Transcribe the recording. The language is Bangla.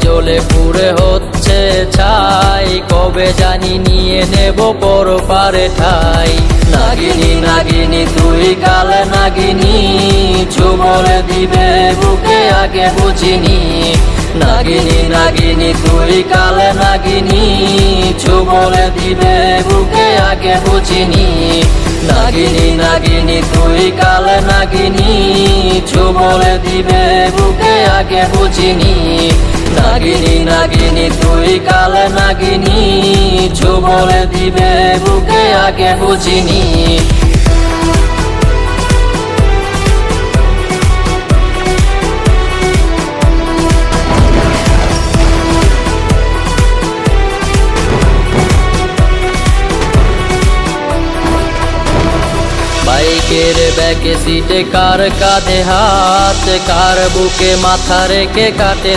জ্বলে পুড়ে হচ্ছে ছাই, কবে জানি নিয়ে নেব পরপারে ঠাই। নাগিনী নাগিনী তুই কাল নাগিনী, বলে দিবে বুকে আগে বুঝিনি। নাগিনী নাগিনী তুই কাল নাগিনী, বলে দিবে বুকে আগে বুঝিনি। নাগিনী নাগিনী তুই কাল নাগিনী, বলে দিবে বুকে আগে বুঝিনি। নাগিনী নাগিনী তুই কাল নাগিনী, বলে দিবে বুকে আগে বুঝিনি। বাইকের ব্যাকে সিটে কার কাঁধে হাত, কার বুকে মাথা রেখে কাটে